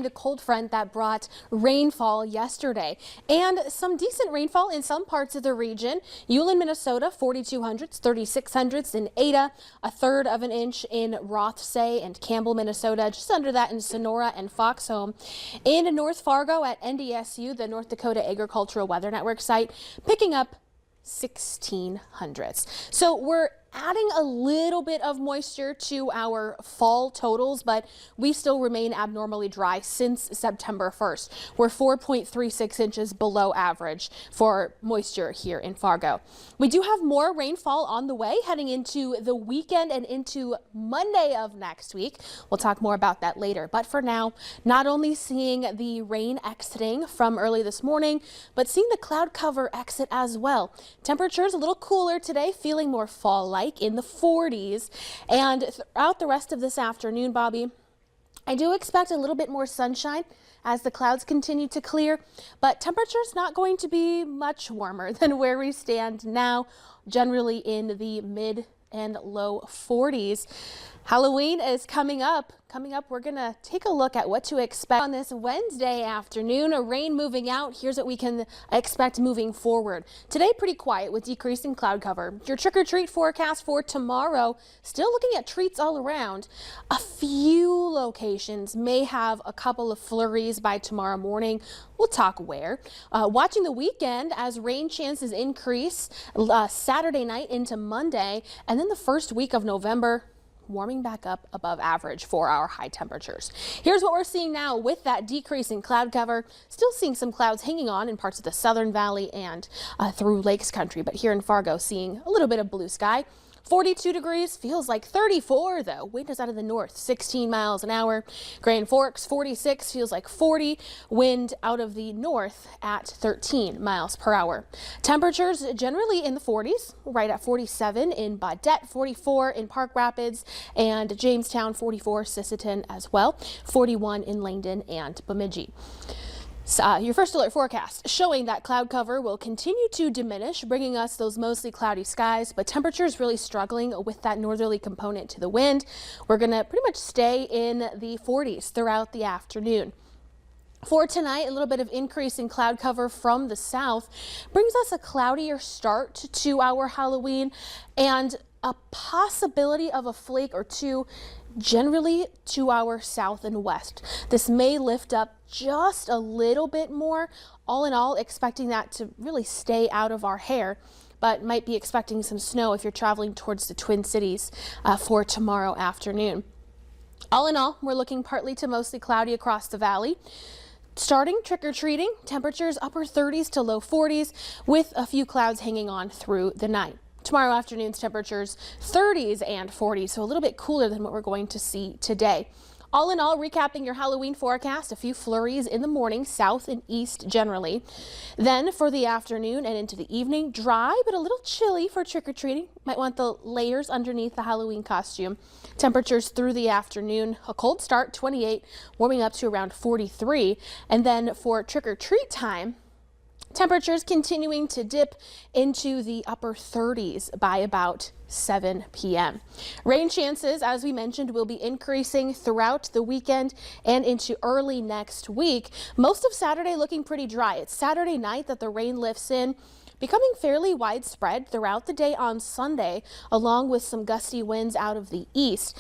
behind a cold front that brought rainfall yesterday and some decent rainfall in some parts of the region. Ulen, Minnesota, 4,200s, 3,600s in Ada, a third of an inch in Rothsay and Campbell, Minnesota, just under that in Sonora and Foxhome. In North Fargo at NDSU, the North Dakota Agricultural Weather Network site, picking up 1,600s. So we're adding a little bit of moisture to our fall totals, but we still remain abnormally dry since September 1st. We're 4.36 inches below average for moisture here in Fargo. We do have more rainfall on the way heading into the weekend and into Monday of next week. We'll talk more about that later. But for now, not only seeing the rain exiting from early this morning, but seeing the cloud cover exit as well. Temperatures a little cooler today, feeling more fall-like in the 40s, and throughout the rest of this afternoon, Bobby, I do expect a little bit more sunshine as the clouds continue to clear, but temperatures not going to be much warmer than where we stand now, generally in the mid and low 40s. Halloween is coming up. We're going to take a look at what to expect on this Wednesday afternoon. Rain moving out. Here's what we can expect moving forward. Today, pretty quiet with decreasing cloud cover. Your trick-or-treat forecast for tomorrow, still looking at treats all around. A few locations may have a couple of flurries by tomorrow morning. We'll talk where. Watching the weekend as rain chances increase Saturday night into Monday, and then the first week of November, warming back up above average for our high temperatures. Here's what we're seeing now with that decrease in cloud cover. Still seeing some clouds hanging on in parts of the Southern Valley and through Lakes Country, but here in Fargo seeing a little bit of blue sky. 42 degrees, feels like 34 though. Wind is out of the north, 16 miles an hour. Grand Forks, 46, feels like 40. Wind out of the north at 13 miles per hour. Temperatures generally in the 40s, right at 47 in Baudette, 44 in Park Rapids and Jamestown, 44 Sisseton as well, 41 in Langdon and Bemidji. Your first alert forecast showing that cloud cover will continue to diminish, bringing us those mostly cloudy skies, but temperatures really struggling with that northerly component to the wind. We're going to pretty much stay in the 40s throughout the afternoon. For tonight, a little bit of increase in cloud cover from the south brings us a cloudier start to our Halloween and a possibility of a flake or two generally to our south and west. This may lift up just a little bit more. All in all, expecting that to really stay out of our hair, but might be expecting some snow if you're traveling towards the Twin Cities for tomorrow afternoon. All in all, we're looking partly to mostly cloudy across the valley. Starting trick-or-treating, temperatures upper 30s to low 40s with a few clouds hanging on through the night. Tomorrow afternoon's temperatures 30s and 40s, so a little bit cooler than what we're going to see today. All in all, recapping your Halloween forecast, a few flurries in the morning, south and east generally. Then for the afternoon and into the evening, dry but a little chilly for trick-or-treating. Might want the layers underneath the Halloween costume. Temperatures through the afternoon, a cold start, 28, warming up to around 43. And then for trick-or-treat time, temperatures continuing to dip into the upper 30s by about 7 p.m. Rain chances, as we mentioned, will be increasing throughout the weekend and into early next week. Most of Saturday looking pretty dry. It's Saturday night that the rain lifts in, becoming fairly widespread throughout the day on Sunday, along with some gusty winds out of the east.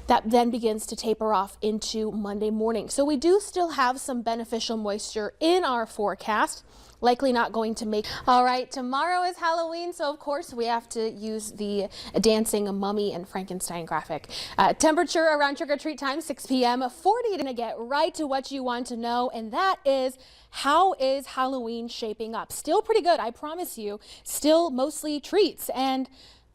That then begins to taper off into Monday morning. So we do still have some beneficial moisture in our forecast. Likely not going to make. All right, tomorrow is Halloween, so of course we have to use the dancing mummy and Frankenstein graphic. Temperature around trick-or-treat time, 6 p.m. 40. Gonna get right to what you want to know, and that is, how is Halloween shaping up? Still pretty good, I promise you. Still mostly treats, and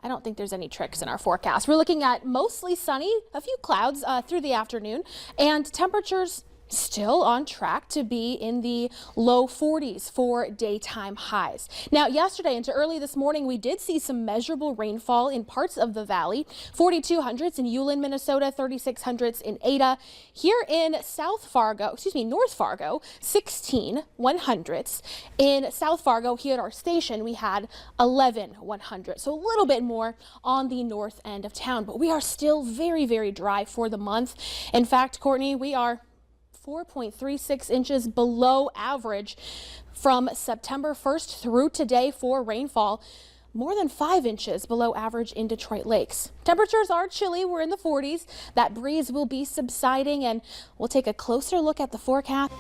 I don't think there's any tricks in our forecast. We're looking at mostly sunny, a few clouds through the afternoon, and temperatures still on track to be in the low 40s for daytime highs. Now, yesterday into early this morning, we did see some measurable rainfall in parts of the valley. 4,200s in Ulen, Minnesota, 3,600s in Ada. Here in North Fargo, 16 100s. In South Fargo, here at our station, we had 11 100s. So a little bit more on the north end of town, but we are still very, very dry for the month. In fact, Courtney, we are 4.36 inches below average from September 1st through today for rainfall. More than 5 inches below average in Detroit Lakes. Temperatures are chilly. We're in the 40s. That breeze will be subsiding, and we'll take a closer look at the forecast.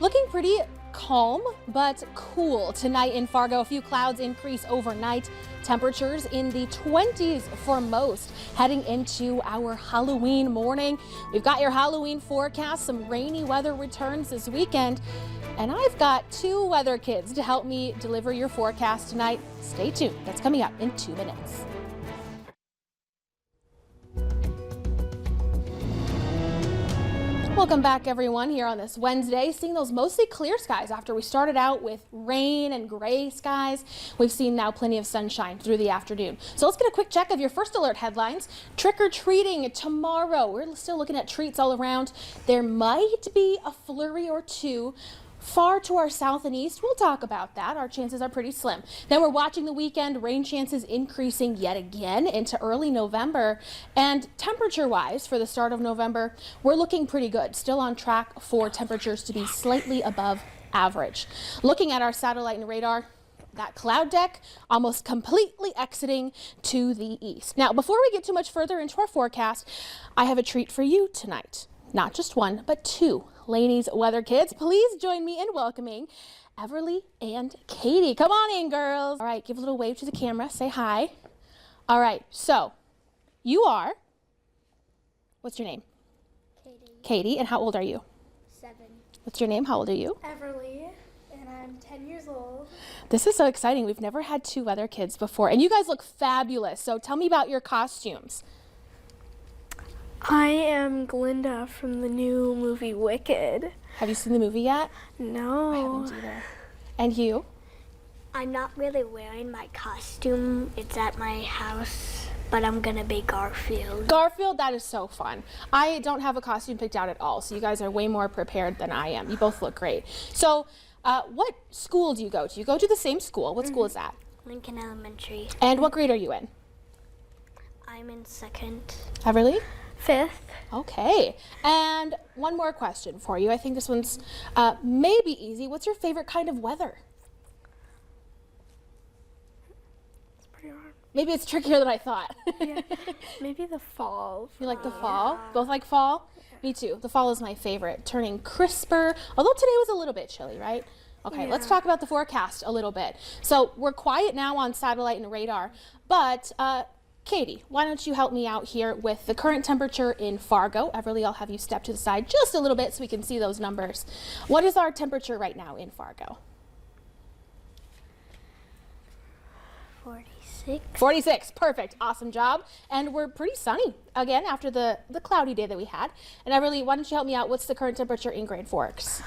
Looking pretty calm but cool tonight in Fargo. A few clouds increase overnight. Temperatures in the 20s for most heading into our Halloween morning. We've got your Halloween forecast. Some rainy weather returns this weekend. And I've got 2 weather kids to help me deliver your forecast tonight. Stay tuned. That's coming up in 2 minutes. Welcome back, everyone, here on this Wednesday. Seeing those mostly clear skies after we started out with rain and gray skies. We've seen now plenty of sunshine through the afternoon. So let's get a quick check of your first alert headlines. Trick-or-treating tomorrow. We're still looking at treats all around. There might be a flurry or 2 far to our south and east. We'll talk about that. Our chances are pretty slim. Then we're watching the weekend. Rain chances increasing yet again into early November. And temperature-wise, for the start of November, we're looking pretty good. Still on track for temperatures to be slightly above average. Looking at our satellite and radar, that cloud deck almost completely exiting to the east. Now, before we get too much further into our forecast, I have a treat for you tonight. Not just 1, but 2 Laney's Weather Kids. Please join me in welcoming Everly and Katie. Come on in, girls. All right, give a little wave to the camera. Say hi. All right, so you are, what's your name? Katie. Katie, and how old are you? 7. What's your name? How old are you? Everly, and I'm 10 years old. This is so exciting. We've never had 2 weather kids before, and you guys look fabulous. So tell me about your costumes. I am Glinda from the new movie Wicked. Have you seen the movie yet? No. I haven't either. And you? I'm not really wearing my costume. It's at my house, but I'm gonna be Garfield. Garfield, that is so fun. I don't have a costume picked out at all, so you guys are way more prepared than I am. You both look great. So, what school do you go to? You go to the same school. What school is that? Lincoln Elementary. And what grade are you in? I'm in 2nd. Everly? 5th. Okay. And one more question for you. I think this one's maybe easy. What's your favorite kind of weather? It's pretty hard. Maybe it's trickier than I thought. Yeah. Maybe the fall. You like the fall? Both like fall? Me too. The fall is my favorite. Turning crisper, although today was a little bit chilly, right? Okay, let's talk about the forecast a little bit. So we're quiet now on satellite and radar, but Katie, why don't you help me out here with the current temperature in Fargo? Everly, I'll have you step to the side just a little bit so we can see those numbers. What is our temperature right now in Fargo? 46. 46, perfect, awesome job. And we're pretty sunny again after the cloudy day that we had. And Everly, why don't you help me out? What's the current temperature in Grand Forks?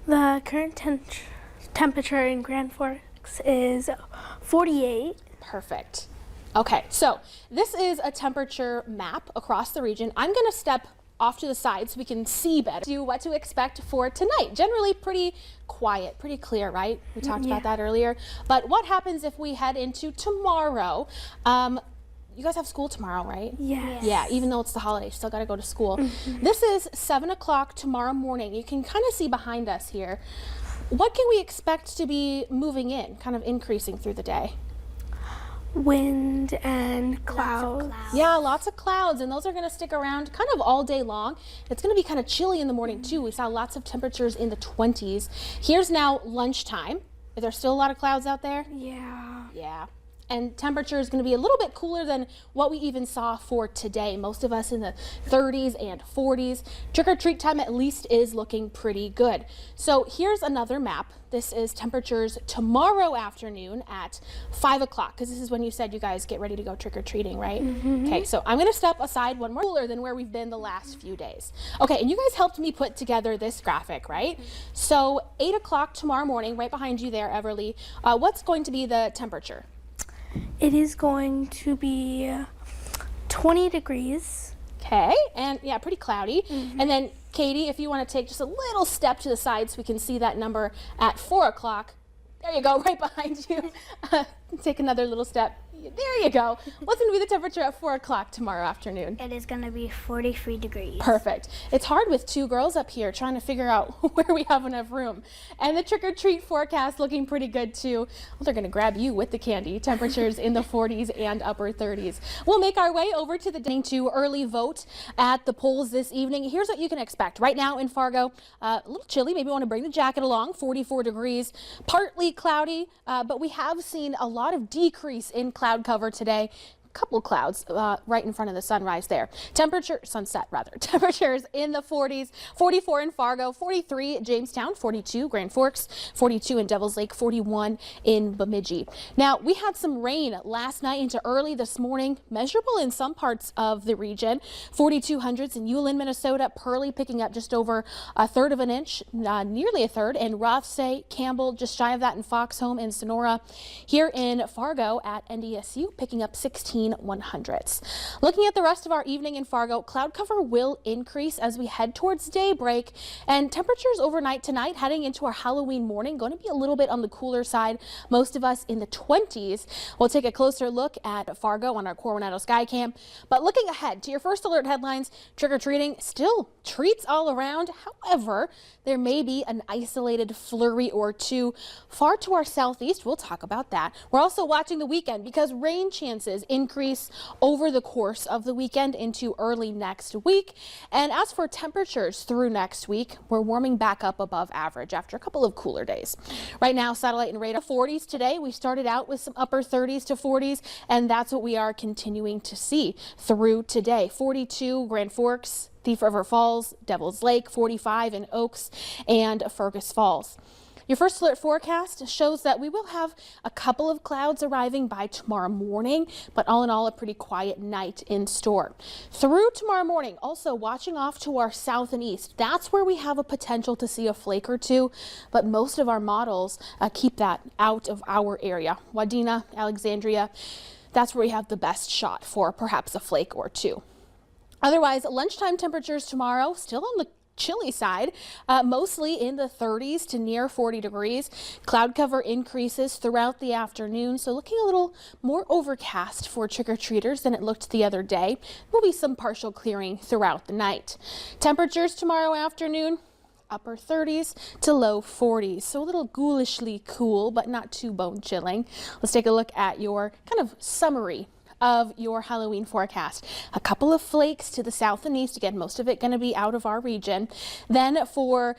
The current temperature in Grand Forks is 48. Perfect. Okay, so this is a temperature map across the region. I'm going to step off to the side so we can see better. Do what to expect for tonight. Generally pretty quiet, pretty clear, right? We talked about that earlier. But what happens if we head into tomorrow? You guys have school tomorrow, right? Yes. Yeah, even though it's the holiday, you still got to go to school. This is 7 o'clock tomorrow morning. You can kind of see behind us here. What can we expect to be moving in, kind of increasing through the day? Wind and clouds. Yeah, lots of clouds, and those are going to stick around kind of all day long. It's going to be kind of chilly in the morning, too. We saw lots of temperatures in the 20s. Here's now lunchtime. Is there still a lot of clouds out there? Yeah. Yeah. And temperature is going to be a little bit cooler than what we even saw for today. Most of us in the 30s and 40s. Trick-or-treat time at least is looking pretty good. So here's another map. This is temperatures tomorrow afternoon at 5 o'clock, because this is when you said you guys get ready to go trick-or-treating, right? Okay, so I'm going to step aside one more. Cooler than where we've been the last few days. Okay, and you guys helped me put together this graphic, right? So 8 o'clock tomorrow morning, right behind you there, Everly, what's going to be the temperature? It is going to be 20 degrees. Okay, and yeah, pretty cloudy. And then Katie, if you want to take just a little step to the side so we can see that number at 4 o'clock. There you go, right behind you. Take another little step. There you go. What's going to be the temperature at 4 o'clock tomorrow afternoon? It is going to be 43 degrees. Perfect. It's hard with two girls up here trying to figure out where we have enough room. And the trick-or-treat forecast looking pretty good too. Well, they're going to grab you with the candy. Temperatures in the 40s and upper 30s. We'll make our way over to the to early vote at the polls this evening. Here's what you can expect. Right now in Fargo, a little chilly. Maybe you want to bring the jacket along. 44 degrees, partly cloudy, but we have seen a lot of decrease in cloud cover today. Couple clouds right in front of the sunrise there. Sunset rather. Temperatures in the 40s, 44 in Fargo, 43 Jamestown, 42 Grand Forks, 42 in Devils Lake, 41 in Bemidji. Now, we had some rain last night into early this morning, measurable in some parts of the region. 4200s in Ulen, Minnesota, Pearly picking up just over a third of an inch, nearly a third, and Rothsay, Campbell just shy of that in Foxhome and Sonora. Here in Fargo at NDSU picking up 16 100ths. Looking at the rest of our evening in Fargo, cloud cover will increase as we head towards daybreak, and temperatures overnight tonight heading into our Halloween morning going to be a little bit on the cooler side. Most of us in the 20s. We'll take a closer look at Fargo on our Coronado Skycam. But looking ahead to your first alert headlines, trick-or-treating, still treats all around. However, there may be an isolated flurry or two far to our southeast. We'll talk about that. We're also watching the weekend because rain chances increase over the course of the weekend into early next week. And as for temperatures through next week, we're warming back up above average after a couple of cooler days. Right now, satellite and radar 40s today. We started out with some upper 30s to 40s, and that's what we are continuing to see through today. 42 Grand Forks, Thief River Falls, Devils Lake, 45 in Oaks and Fergus Falls. Your first alert forecast shows that we will have a couple of clouds arriving by tomorrow morning, but all in all, a pretty quiet night in store. Through tomorrow morning, also watching off to our south and east, that's where we have a potential to see a flake or two, but most of our models keep that out of our area. Wadena, Alexandria, that's where we have the best shot for perhaps a flake or two. Otherwise, lunchtime temperatures tomorrow still on the chilly side, mostly in the 30s to near 40 degrees. Cloud cover increases throughout the afternoon, so looking a little more overcast for trick-or-treaters than it looked the other day. Will be some partial clearing throughout the night. Temperatures tomorrow afternoon, upper 30s to low 40s, so a little ghoulishly cool, but not too bone chilling. Let's take a look at your kind of summary of your Halloween forecast. A couple of flakes to the south and east. Again, most of it going to be out of our region. Then for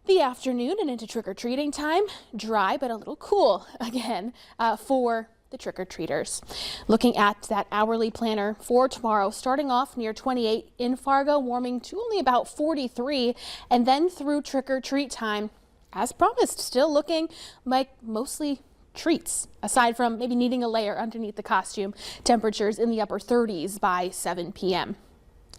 the afternoon and into trick-or-treating time, dry but a little cool again for the trick-or-treaters. Looking at that hourly planner for tomorrow, starting off near 28 in Fargo, warming to only about 43, and then through trick-or-treat time, as promised, still looking like mostly treats, aside from maybe needing a layer underneath the costume. Temperatures in the upper 30s by 7 p.m.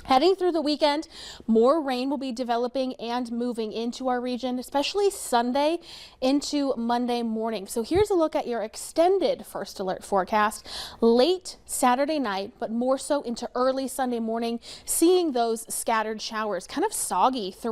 Heading through the weekend, more rain will be developing and moving into our region, especially Sunday into Monday morning. So here's a look at your extended first alert forecast. Late Saturday night, but more so into early Sunday morning, seeing those scattered showers, kind of soggy throughout